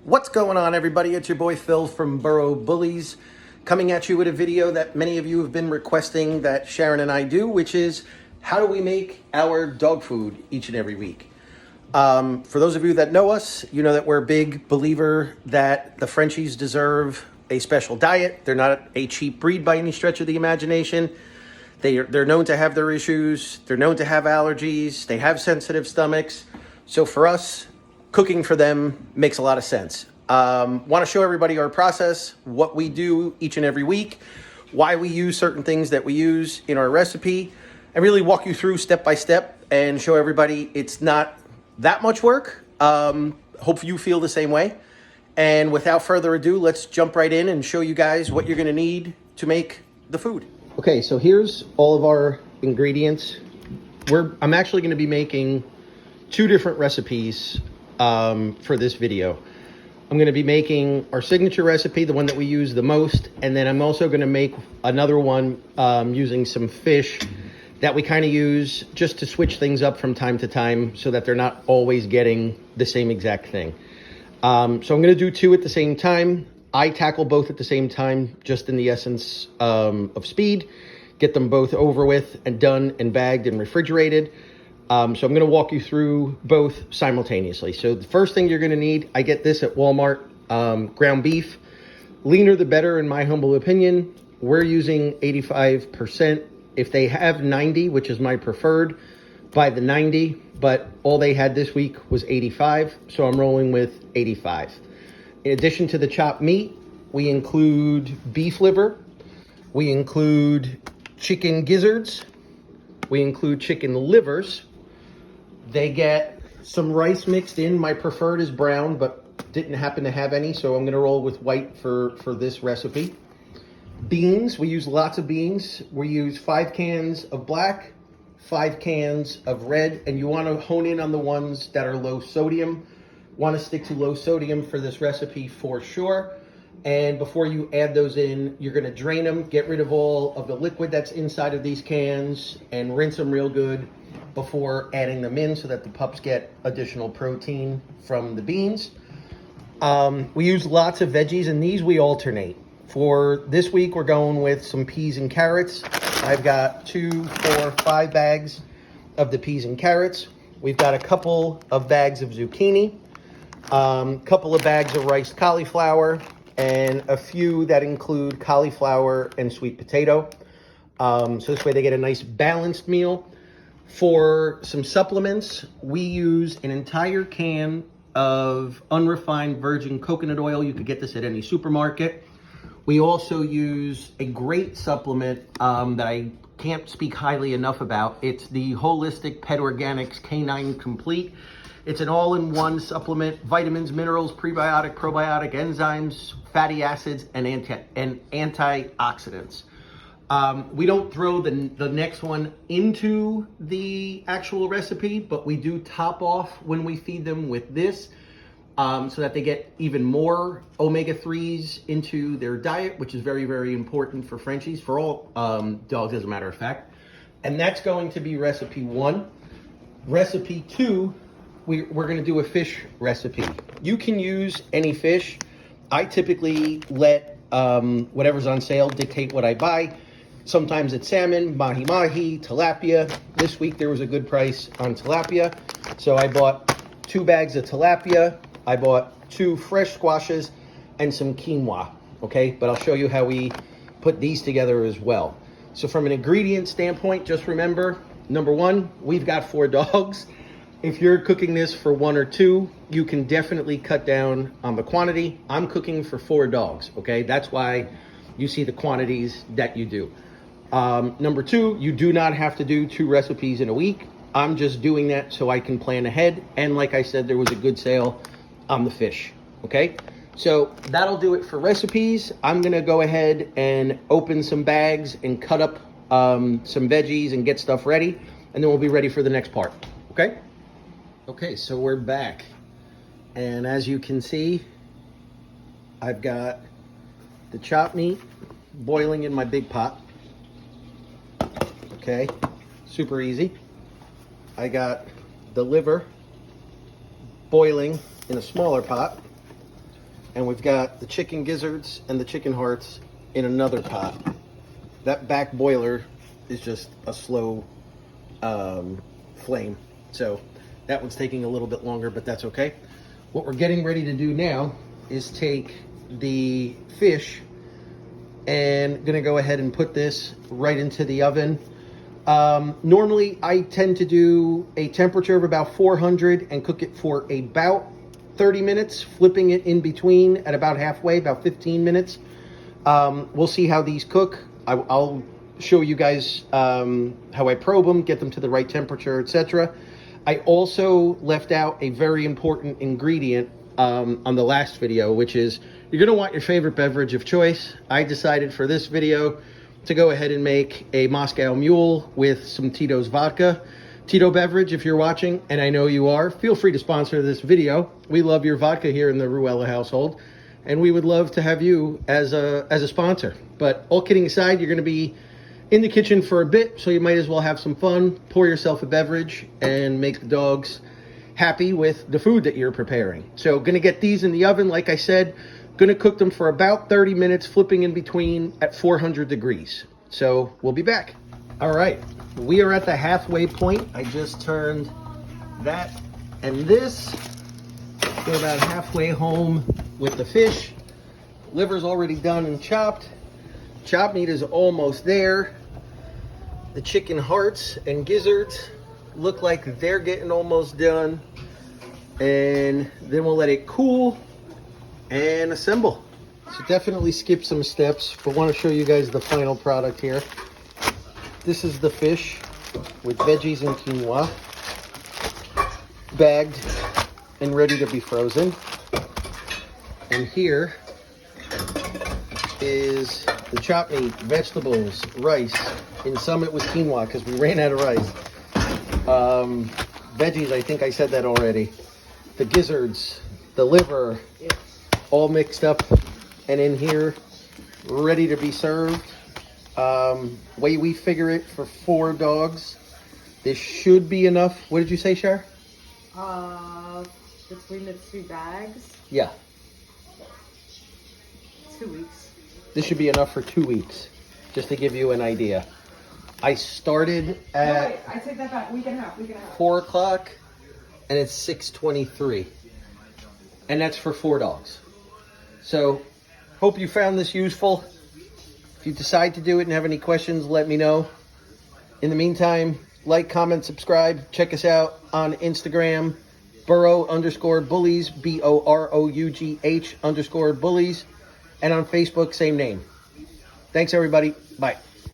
What's going on, everybody? It's your boy Phil from Borough Bullies, coming at you with a video that many of you have been requesting that Sharon and I do, which is how do we make our dog food each and every week. For those of you that know us, you know that we're a big believer that the Frenchies deserve a special diet. They're not a cheap breed by any stretch of the imagination. They're known to have their issues. They're known to have allergies. They have sensitive stomachs. So for us, cooking for them makes a lot of sense. Want to show everybody our process, what we do each and every week, why we use certain things that we use in our recipe, and really walk you through step by step and show everybody it's not that much work. Hope you feel the same way. And without further ado, let's jump right in and show you guys what you're going to need to make the food. Okay, so here's all of our ingredients. I'm actually going to be making two different recipes for this video. I'm going to be making our signature recipe, the one that we use the most, and then I'm also going to make another one using some fish that we kind of use just to switch things up from time to time so that they're not always getting the same exact thing. So I'm going to do two at the same time. I tackle both at the same time, just in the essence of speed, get them both over with and done and bagged and refrigerated. So I'm going to walk you through both simultaneously. So the first thing you're going to need, I get this at Walmart, ground beef. Leaner the better, in my humble opinion. We're using 85%. If they have 90, which is my preferred, buy the 90. But all they had this week was 85, so I'm rolling with 85. In addition to the chopped meat, we include beef liver. We include chicken gizzards. We include chicken livers. They get some rice mixed in. My preferred is brown, but didn't happen to have any, so I'm going to roll with white for this recipe. Beans, we use lots of beans. We use 5 cans of black, 5 cans of red, and you want to hone in on the ones that are low sodium. Want to stick to low sodium for this recipe for sure. And before you add those in, you're going to drain them, get rid of all of the liquid that's inside of these cans, and rinse them real good before adding them in so that the pups get additional protein from the beans. We use lots of veggies, and these we alternate. For this week, we're going with some peas and carrots. I've got 2, 4, 5 bags of the peas and carrots. We've got a couple of bags of zucchini, couple of bags of riced cauliflower, and a few that include cauliflower and sweet potato. So this way they get a nice balanced meal. For some supplements, we use an entire can of unrefined virgin coconut oil. You could get this at any supermarket. We also use a great supplement that I can't speak highly enough about. It's the Holistic Pet Organics Canine Complete. It's an all-in-one supplement, vitamins, minerals, prebiotic, probiotic, enzymes, fatty acids, and antioxidants. We don't throw the next one into the actual recipe, but we do top off when we feed them with this so that they get even more omega-3s into their diet, which is very, very important for Frenchies, for all dogs as a matter of fact. And that's going to be recipe 1. Recipe 2, we're going to do a fish recipe. You can use any fish. I typically let whatever's on sale dictate what I buy. Sometimes it's salmon, mahi-mahi, tilapia. This week there was a good price on tilapia. So I bought 2 bags of tilapia. I bought 2 fresh squashes and some quinoa, okay? But I'll show you how we put these together as well. So from an ingredient standpoint, just remember, number 1, we've got 4 dogs. If you're cooking this for 1 or 2, you can definitely cut down on the quantity. I'm cooking for 4 dogs, okay? That's why you see the quantities that you do. Number 2, you do not have to do 2 recipes in a week. I'm just doing that so I can plan ahead. And like I said, there was a good sale on the fish, okay? So that'll do it for recipes. I'm gonna go ahead and open some bags and cut up some veggies and get stuff ready. And then we'll be ready for the next part, okay? Okay, so we're back. And as you can see, I've got the chopped meat boiling in my big pot. Okay, super easy. I got the liver boiling in a smaller pot. And we've got the chicken gizzards and the chicken hearts in another pot. That back boiler is just a slow flame. So that one's taking a little bit longer, but that's okay. What we're getting ready to do now is take the fish and gonna go ahead and put this right into the oven. Normally I tend to do a temperature of about 400 and cook it for about 30 minutes, flipping it in between at about halfway, about 15 minutes. We'll see how these cook. I'll show you guys how I probe them, get them to the right temperature, etc. I also left out a very important ingredient on the last video, which is you're going to want your favorite beverage of choice. I decided for this video to go ahead and make a Moscow Mule with some Tito's vodka. Tito Beverage, if you're watching, and I know you are, feel free to sponsor this video. We love your vodka here in the Ruella household, and we would love to have you as a sponsor. But all kidding aside, you're going to be in the kitchen for a bit, so you might as well have some fun, pour yourself a beverage, and make the dogs happy with the food that you're preparing. So going to get these in the oven, like I said, going to cook them for about 30 minutes, flipping in between at 400 degrees. So we'll be back. All right, we are at the halfway point. I just turned that and this. Go about halfway home with the fish. Liver's already done and chopped. Chopped meat is almost there. The chicken hearts and gizzards look like they're getting almost done. And then we'll let it cool and assemble. So definitely skip some steps, but want to show you guys the final product here. This is the fish with veggies and quinoa, bagged and ready to be frozen. And here is the chopped meat, vegetables, rice. In some it was quinoa because we ran out of rice. Veggies, I think I said that already. The gizzards, the liver, all mixed up and in here, ready to be served. Way we figure it for 4 dogs, this should be enough. What did you say, Shar? Between the 2 bags? Yeah. 2 weeks. This should be enough for 2 weeks, just to give you an idea. I started at... No, wait, I take that back. Week and a half. 4 o'clock, and it's 6:23. And that's for 4 dogs. So, hope you found this useful. If you decide to do it and have any questions, let me know. In the meantime, like, comment, subscribe. Check us out on Instagram, Borough_Bullies, BOROUGH_Bullies. And on Facebook, same name. Thanks, everybody. Bye.